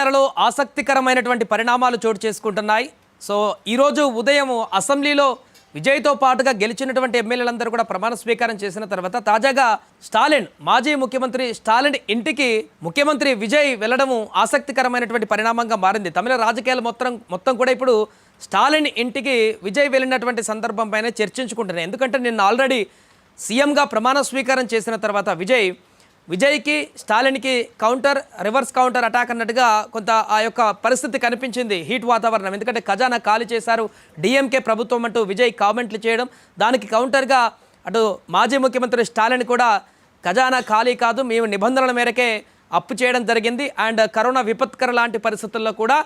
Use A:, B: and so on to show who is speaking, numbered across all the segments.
A: రాజకీయాలలో ఆసక్తికరమైనటువంటి పరిణామాలు చోటు చేసుకుంటున్నాయి. సో ఈరోజు ఉదయం అసెంబ్లీలో విజయ్తో పాటుగా గెలిచినటువంటి ఎమ్మెల్యేలందరూ కూడా ప్రమాణ స్వీకారం చేసిన తర్వాత తాజాగా స్టాలిన్, మాజీ ముఖ్యమంత్రి స్టాలిన్ ఇంటికి ముఖ్యమంత్రి విజయ్ వెళ్లడం ఆసక్తికరమైనటువంటి పరిణామంగా మారింది. తమిళ రాజకీయాలు మొత్తం కూడా ఇప్పుడు స్టాలిన్ ఇంటికి విజయ్ వెళ్ళినటువంటి సందర్భం పైన చర్చించుకుంటున్నాయి. ఎందుకంటే నిన్న ఆల్రెడీ సీఎంగా ప్రమాణ స్వీకారం చేసిన తర్వాత విజయ్కి స్టాలిన్కి రివర్స్ కౌంటర్ అటాక్ అన్నట్టుగా కొంత ఆ యొక్క పరిస్థితి కనిపించింది. హీట్ వాతావరణం, ఎందుకంటే ఖజానా ఖాళీ చేశారు డిఎంకే ప్రభుత్వం అంటూ విజయ్ కామెంట్లు చేయడం, దానికి కౌంటర్గా అటు మాజీ ముఖ్యమంత్రి స్టాలిన్ కూడా ఖజానా ఖాళీ కాదు, మేము నిబంధనల మేరకే అప్పు చేయడం జరిగింది, అండ్ కరోనా విపత్కర లాంటి పరిస్థితుల్లో కూడా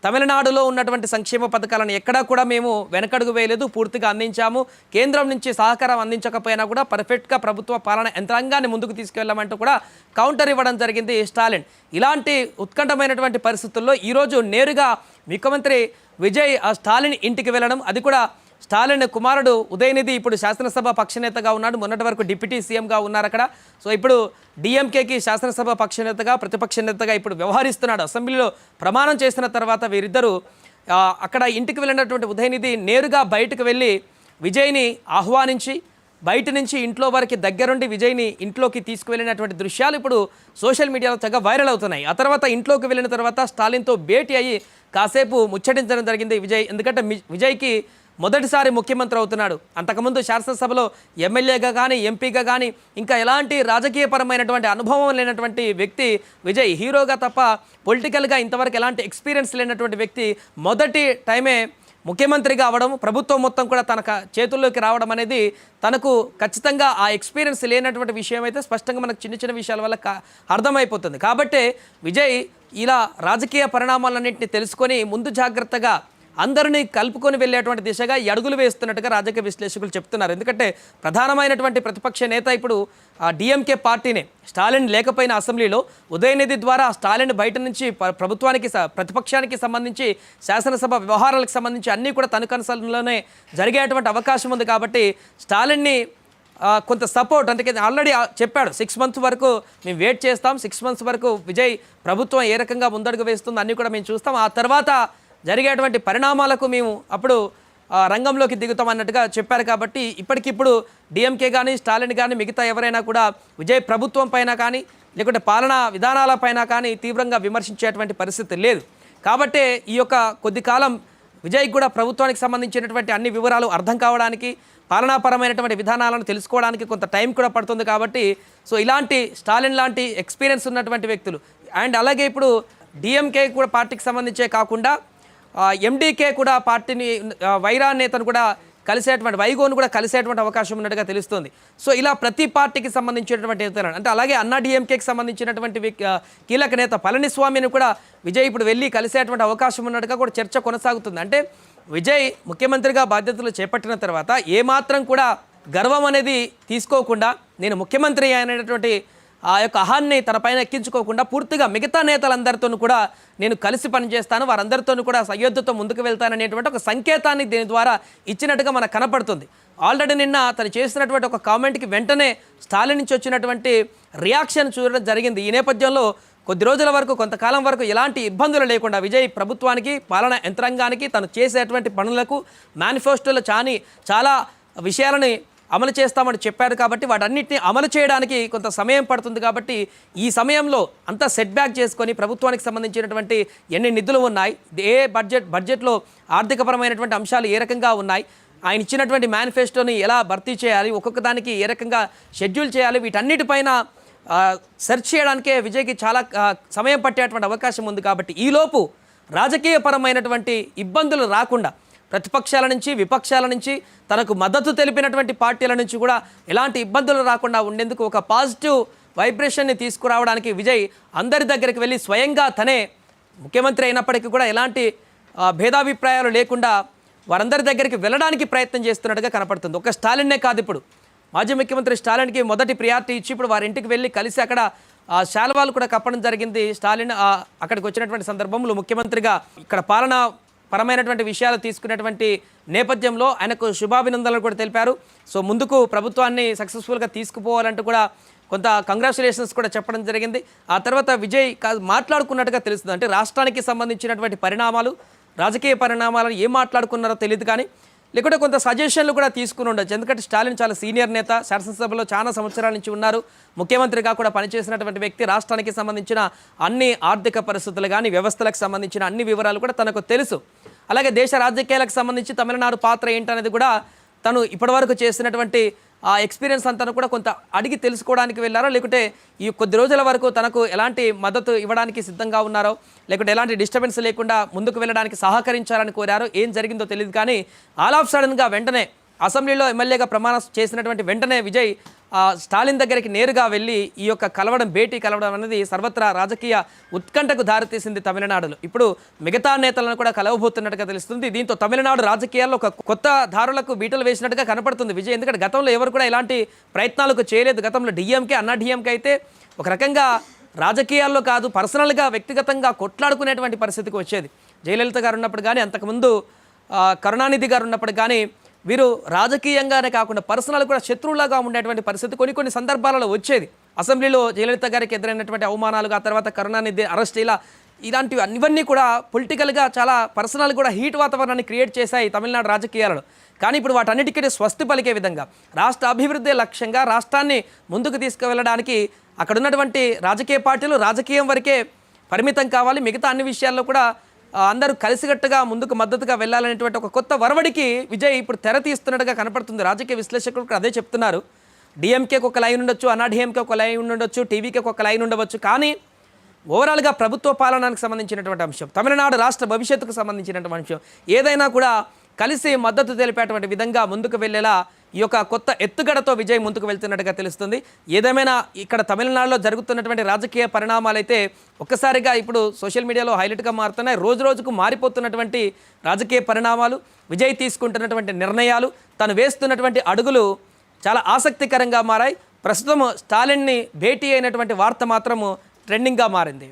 A: తమిళనాడులో ఉన్నటువంటి సంక్షేమ పథకాలను ఎక్కడా కూడా మేము వెనకడుగు వేయలేదు, పూర్తిగా అందించాము, కేంద్రం నుంచి సహకారం అందించకపోయినా కూడా పర్ఫెక్ట్గా ప్రభుత్వ పాలన యంత్రాంగాన్ని ముందుకు తీసుకెళ్లామంటూ కూడా కౌంటర్ ఇవ్వడం జరిగింది స్టాలిన్. ఇలాంటి ఉత్కంఠమైనటువంటి పరిస్థితుల్లో ఈరోజు నేరుగా ముఖ్యమంత్రి విజయ్ ఆ స్టాలిన్ ఇంటికి వెళ్ళడం, అది కూడా స్టాలిన్ కుమారుడు ఉదయనిధి ఇప్పుడు శాసనసభ పక్షనేతగా ఉన్నాడు, మొన్నటి వరకు డిప్యూటీ సీఎంగా ఉన్నారు అక్కడ. సో ఇప్పుడు డిఎంకేకి శాసనసభ పక్షనేతగా ప్రతిపక్ష నేతగా ఇప్పుడు వ్యవహరిస్తున్నాడు. అసెంబ్లీలో ప్రమాణం చేసిన తర్వాత వీరిద్దరూ అక్కడ ఇంటికి వెళ్ళినటువంటి ఉదయనిధి నేరుగా బయటకు వెళ్ళి విజయ్ని ఆహ్వానించి బయట నుంచి ఇంట్లో వరకు దగ్గరుండి విజయ్ని ఇంట్లోకి తీసుకువెళ్ళినటువంటి దృశ్యాలు ఇప్పుడు సోషల్ మీడియాలో తెగ వైరల్ అవుతున్నాయి. ఆ తర్వాత ఇంట్లోకి వెళ్ళిన తర్వాత స్టాలిన్తో భేటీ అయ్యి కాసేపు ముచ్చటించడం జరిగింది విజయ్. ఎందుకంటే విజయ్కి మొదటిసారి ముఖ్యమంత్రి అవుతున్నాడు. అంతకుముందు శాసనసభలో ఎమ్మెల్యేగా కానీ ఎంపీగా కానీ ఇంకా ఎలాంటి రాజకీయపరమైనటువంటి అనుభవం లేనటువంటి వ్యక్తి విజయ్. హీరోగా తప్ప పొలిటికల్గా ఇంతవరకు ఎలాంటి ఎక్స్పీరియన్స్ లేనటువంటి వ్యక్తి మొదటి టైమే ముఖ్యమంత్రిగా అవ్వడం, ప్రభుత్వం మొత్తం కూడా తన చేతుల్లోకి రావడం అనేది తనకు ఖచ్చితంగా ఆ ఎక్స్పీరియన్స్ లేనటువంటి విషయం అయితే స్పష్టంగా మనకు చిన్న చిన్న విషయాల వల్ల అర్థమైపోతుంది. కాబట్టి విజయ్ ఇలా రాజకీయ పరిణామాలన్నింటినీ తెలుసుకొని ముందు జాగ్రత్తగా అందరినీ కలుపుకొని వెళ్ళేటువంటి దిశగా అడుగులు వేస్తున్నట్టుగా రాజకీయ విశ్లేషకులు చెప్తున్నారు. ఎందుకంటే ప్రధానమైనటువంటి ప్రతిపక్ష నేత ఇప్పుడు డిఎంకే పార్టీనే. స్టాలిన్ లేకపోయిన అసెంబ్లీలో ఉదయనిధి ద్వారా స్టాలిన్ బయట నుంచి ప్రతిపక్షానికి సంబంధించి శాసనసభ వ్యవహారాలకు సంబంధించి అన్నీ కూడా తన కన్సల్లోనే జరిగేటువంటి అవకాశం ఉంది. కాబట్టి స్టాలిన్ని కొంత సపోర్ట్, అంటే ఆల్రెడీ చెప్పాడు 6 months వరకు మేము వెయిట్ చేస్తాం, 6 months వరకు విజయ్ ప్రభుత్వం ఏ రకంగా ముందడుగు వేస్తుంది అన్నీ కూడా మేము చూస్తాం, ఆ తర్వాత జరిగేటువంటి పరిణామాలకు మేము అప్పుడు రంగంలోకి దిగుతాం అన్నట్టుగా చెప్పారు. కాబట్టి ఇప్పటికిప్పుడు డిఎంకే కానీ స్టాలిన్ కానీ మిగతా ఎవరైనా కూడా విజయ్ ప్రభుత్వం పైన కానీ లేకుంటే పాలనా విధానాలపైన కానీ తీవ్రంగా విమర్శించేటువంటి పరిస్థితి లేదు. కాబట్టి ఈ యొక్క కొద్ది కాలం విజయ్ కూడా ప్రభుత్వానికి సంబంధించినటువంటి అన్ని వివరాలు అర్థం కావడానికి, పాలనాపరమైనటువంటి విధానాలను తెలుసుకోవడానికి కొంత టైం కూడా పడుతుంది. కాబట్టి సో ఇలాంటి స్టాలిన్ లాంటి ఎక్స్పీరియన్స్ ఉన్నటువంటి వ్యక్తులు, అండ్ అలాగే ఇప్పుడు డిఎంకే కూడా పార్టీకి సంబంధించే కాకుండా ఎండీకే కూడా పార్టీని వైరా నేతను కూడా వైగోను కూడా కలిసేటువంటి అవకాశం ఉన్నట్టుగా తెలుస్తుంది. సో ఇలా ప్రతి పార్టీకి సంబంధించినటువంటి నేతలను, అంటే అలాగే అన్నా డిఎంకేకి సంబంధించినటువంటి కీలక నేత పళనిస్వామిని కూడా విజయ్ ఇప్పుడు వెళ్ళి కలిసేటువంటి అవకాశం ఉన్నట్టుగా కూడా చర్చ కొనసాగుతుంది. అంటే విజయ్ ముఖ్యమంత్రిగా బాధ్యతలు చేపట్టిన తర్వాత ఏమాత్రం కూడా గర్వం అనేది తీసుకోకుండా, నేను ముఖ్యమంత్రి అనేటటువంటి ఆ యొక్క అహాన్ని తన పైన ఎక్కించుకోకుండా పూర్తిగా మిగతా నేతలందరితో కూడా నేను కలిసి పనిచేస్తాను, వారందరితో కూడా సయోధ్యతో ముందుకు వెళ్తాననేటువంటి ఒక సంకేతాన్ని దీని ద్వారా ఇచ్చినట్టుగా మనకు కనపడుతుంది. ఆల్రెడీ నిన్న తను చేసినటువంటి ఒక కామెంట్కి వెంటనే స్టాలిన్ నుంచి వచ్చినటువంటి రియాక్షన్ చూడడం జరిగింది. ఈ నేపథ్యంలో కొద్ది రోజుల వరకు, కొంతకాలం వరకు ఎలాంటి ఇబ్బందులు లేకుండా విజయ్ ప్రభుత్వానికి, పాలనా యంత్రాంగానికి, తను చేసేటువంటి పనులకు మేనిఫెస్టోలో చాలా విషయాలని అమలు చేస్తామని చెప్పారు. కాబట్టి వాటన్నిటిని అమలు చేయడానికి కొంత సమయం పడుతుంది. కాబట్టి ఈ సమయంలో అంతా సెట్ బ్యాక్ చేసుకొని ప్రభుత్వానికి సంబంధించినటువంటి ఎన్ని నిధులు ఉన్నాయి, ఏ బడ్జెట్లో ఆర్థికపరమైనటువంటి అంశాలు ఏ రకంగా ఉన్నాయి, ఆయన ఇచ్చినటువంటి మేనిఫెస్టోని ఎలా భర్తీ చేయాలి, ఒక్కొక్క దానికి ఏ రకంగా షెడ్యూల్ చేయాలి, వీటన్నిటిపైన సెర్చ్ చేయడానికే విజయ్కి చాలా సమయం పట్టేటువంటి అవకాశం ఉంది. కాబట్టి ఈలోపు రాజకీయపరమైనటువంటి ఇబ్బందులు రాకుండా ప్రతిపక్షాల నుంచి, విపక్షాల నుంచి, తనకు మద్దతు తెలిపినటువంటి పార్టీల నుంచి కూడా ఎలాంటి ఇబ్బందులు రాకుండా ఉండేందుకు ఒక పాజిటివ్ వైబ్రేషన్ని తీసుకురావడానికి విజయ్ అందరి దగ్గరికి వెళ్ళి స్వయంగా తనే ముఖ్యమంత్రి అయినప్పటికీ కూడా ఎలాంటి భేదాభిప్రాయాలు లేకుండా వారందరి దగ్గరికి వెళ్ళడానికి ప్రయత్నం చేస్తున్నట్టుగా కనపడుతుంది. ఒక స్టాలిన్నే కాదు, ఇప్పుడు మాజీ ముఖ్యమంత్రి స్టాలిన్కి మొదటి ప్రియారిటీ ఇచ్చి ఇప్పుడు వారి ఇంటికి వెళ్ళి కలిసి అక్కడ శాల్వాలు కూడా కప్పడం జరిగింది. స్టాలిన్ అక్కడికి వచ్చినటువంటి సందర్భంలో ముఖ్యమంత్రిగా ఇక్కడ పాలన పరమైనటువంటి విషయాలు తీసుకునేటువంటి నేపథ్యంలో ఆయనకు శుభాభినందనలు కూడా తెలిపారు. సో ముందుకు ప్రభుత్వాన్ని సక్సెస్ఫుల్గా తీసుకుపోవాలంటూ కూడా కొంత కంగ్రాచులేషన్స్ కూడా చెప్పడం జరిగింది. ఆ తర్వాత విజయ్ మాట్లాడుకున్నట్టుగా తెలుస్తుంది. అంటే రాష్ట్రానికి సంబంధించినటువంటి పరిణామాలు, రాజకీయ పరిణామాలను ఏం మాట్లాడుకున్నారో తెలియదు, కానీ లేకుంటే కొంత సజెషన్లు కూడా తీసుకుని ఉండొచ్చు. ఎందుకంటే స్టాలిన్ చాలా సీనియర్ నేత, శాసనసభలో చాలా సంవత్సరాల నుంచి ఉన్నారు, ముఖ్యమంత్రిగా కూడా పనిచేసినటువంటి వ్యక్తి. రాష్ట్రానికి సంబంధించిన అన్ని ఆర్థిక పరిస్థితులు కానీ, వ్యవస్థలకు సంబంధించిన అన్ని వివరాలు కూడా తనకు తెలుసు. అలాగే దేశ రాజకీయాలకు సంబంధించి తమిళనాడు పాత్ర ఏంటనేది కూడా తను ఇప్పటివరకు చేసినటువంటి ఆ ఎక్స్పీరియన్స్ అంతా కూడా కొంత అడిగి తెలుసుకోవడానికి వెళ్ళారో, లేకుంటే ఈ కొద్ది రోజుల వరకు తనకు ఎలాంటి మద్దతు ఇవ్వడానికి సిద్ధంగా ఉన్నారో, లేకుంటే ఎలాంటి డిస్టర్బెన్స్ లేకుండా ముందుకు వెళ్ళడానికి సహకరించాలని కోరారో, ఏం జరిగిందో తెలియదు. కానీ ఆల్ ఆఫ్ సడన్గా వెంటనే అసెంబ్లీలో ఎమ్మెల్యేగా ప్రమాణం చేసినటువంటి వెంటనే విజయ్ స్టాలిన్ దగ్గరికి నేరుగా వెళ్ళి ఈ యొక్క భేటీ కలవడం అనేది సర్వత్రా రాజకీయ ఉత్కంఠకు దారితీసింది తమిళనాడులో. ఇప్పుడు మిగతా నేతలను కూడా కలవబోతున్నట్టుగా తెలుస్తుంది. దీంతో తమిళనాడు రాజకీయాల్లో ఒక కొత్త దారులకు బీటలు వేసినట్టుగా కనపడుతుంది విజయ్. ఎందుకంటే గతంలో ఎవరు కూడా ఇలాంటి ప్రయత్నాలకు చేయలేదు. గతంలో డిఎంకే, అన్నా డిఎంకే అయితే ఒక రకంగా రాజకీయాల్లో కాదు, పర్సనల్గా వ్యక్తిగతంగా కొట్లాడుకునేటువంటి పరిస్థితికి వచ్చేది. జయలలిత గారు ఉన్నప్పుడు కానీ, అంతకుముందు కరుణానిధి గారు ఉన్నప్పుడు కానీ వీరు రాజకీయంగానే కాకుండా పర్సనల్ కూడా శత్రువులాగా ఉండేటువంటి పరిస్థితి కొన్ని సందర్భాలలో వచ్చేది. అసెంబ్లీలో జయలలిత గారికి ఎదురైనటువంటి అవమానాలుగా, తర్వాత కరుణానిధి అరెస్ట్, ఇలాంటివి ఇవన్నీ కూడా పొలిటికల్గా చాలా పర్సనల్ కూడా హీట్ వాతావరణాన్ని క్రియేట్ చేశాయి తమిళనాడు రాజకీయాలలో. కానీ ఇప్పుడు వాటన్నిటికీ స్వస్తి పలికే విధంగా రాష్ట్ర అభివృద్ధి లక్ష్యంగా రాష్ట్రాన్ని ముందుకు తీసుకువెళ్ళడానికి అక్కడ ఉన్నటువంటి రాజకీయ పార్టీలు రాజకీయం వరకే పరిమితం కావాలి, మిగతా అన్ని విషయాల్లో కూడా అందరూ కలిసికట్టుగా ముందుకు మద్దతుగా వెళ్ళాలనేటువంటి ఒక కొత్త వరవడికి విజయ్ ఇప్పుడు తెర తీస్తున్నట్టుగా కనపడుతుంది. రాజకీయ విశ్లేషకులు కూడా అదే చెప్తున్నారు. డిఎంకేకి ఒక లైన్ ఉండొచ్చు, అన్నా డిఎంకే ఒక లైన్ ఉండొచ్చు, టీవీకి ఒక లైన్ ఉండవచ్చు, కానీ ఓవరాల్గా ప్రభుత్వ పాలనకు సంబంధించినటువంటి అంశం, తమిళనాడు రాష్ట్ర భవిష్యత్తుకు సంబంధించినటువంటి అంశం ఏదైనా కూడా కలిసి మద్దతు తెలిపేటువంటి విధంగా ముందుకు వెళ్ళేలా ఈ యొక్క కొత్త ఎత్తుగడతో విజయ్ ముందుకు వెళ్తున్నట్టుగా తెలుస్తుంది. ఏదేమైనా ఇక్కడ తమిళనాడులో జరుగుతున్నటువంటి రాజకీయ పరిణామాలైతే ఒక్కసారిగా ఇప్పుడు సోషల్ మీడియాలో హైలైట్గా మారుతున్నాయి. రోజు రోజుకు మారిపోతున్నటువంటి రాజకీయ పరిణామాలు, విజయ్ తీసుకుంటున్నటువంటి నిర్ణయాలు, తను వేస్తున్నటువంటి అడుగులు చాలా ఆసక్తికరంగా మారాయి. ప్రస్తుతం స్టాలిన్ని భేటీ అయినటువంటి వార్త మాత్రము ట్రెండింగ్గా మారింది.